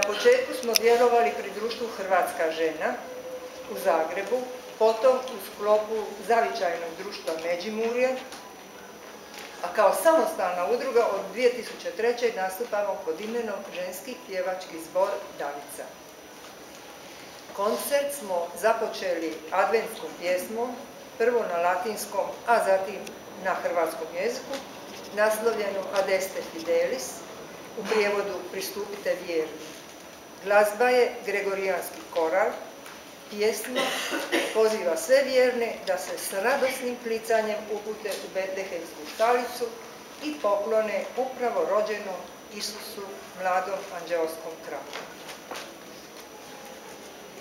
početku smo djelovali pri društvu Hrvatska žena u Zagrebu, potom u sklopu zavičajnog društva Međimurje, a kao samostalna udruga od 2003. nastupamo pod imenom Ženski pjevački zbor Danica. Koncert smo započeli adventskom pjesmom, prvo na latinskom, a zatim na hrvatskom jeziku, naslovljenu Adeste Fidelis, u prijevodu Pristupite vjeri. Glazba je gregorijanski koral, pjesma poziva sve vjerne da se s radosnim klicanjem upute u Betlehemsku štalicu i poklone upravo rođenom Isusu, mladom anđeoskom kralju.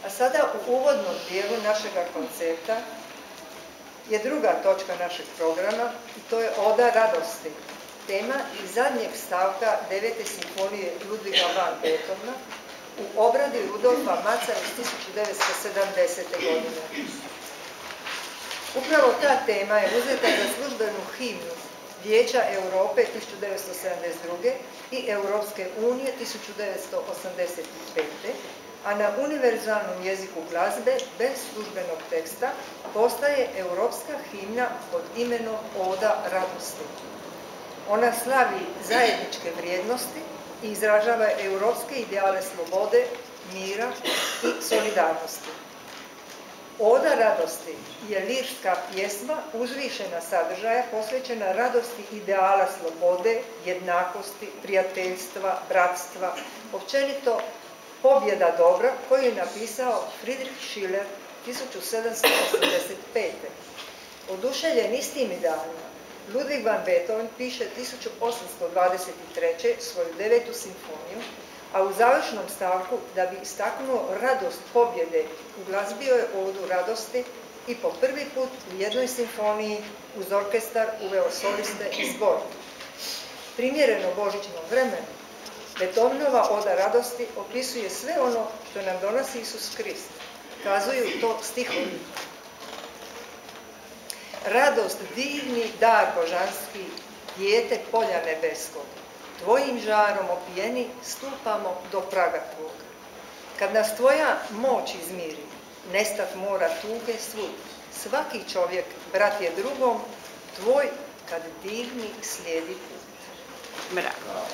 A sada u uvodnom dijelu našega koncerta je druga točka našeg programa i to je Oda radosti, tema iz zadnjeg stavka 9. simfonije Ludviga van Beethovena u obradi Rudolfa Maca iz 1970. godine. Upravo ta tema je uzeta za službenu himnu Vijeća Europe 1972. i Europske unije 1985. a na univerzalnom jeziku glazbe bez službenog teksta postaje europska himna pod imenom Oda radosti. Ona slavi zajedničke vrijednosti i izražava europske ideale slobode, mira i solidarnosti. Oda radosti je lirska pjesma uzvišena sadržaja posvećena radosti ideala slobode, jednakosti, prijateljstva, bratstva, općenito pobjeda dobra koju je napisao Friedrich Schiller 1785. Oduševljen istim idealima, Ludwig van Beethoven piše 1823. svoju 9. simfoniju, a u završnom stavku, da bi istaknuo radost pobjede, uglazbio je Odu radosti i po prvi put u jednoj simfoniji uz orkestar uveo soliste i zbor. Primjereno božićnom vremenu, Beethovenova Oda radosti opisuje sve ono što nam donosi Isus Krist. Kazuju to stihovi. Radost, divni dar božanski, dijete polja nebeskog. Tvojim žarom opijeni stupamo do praga tvog. Kad nas tvoja moć izmiri, nestat mora tuge svud. Svaki čovjek, brat je drugom, tvoj kad divni slijedi put. Bravo.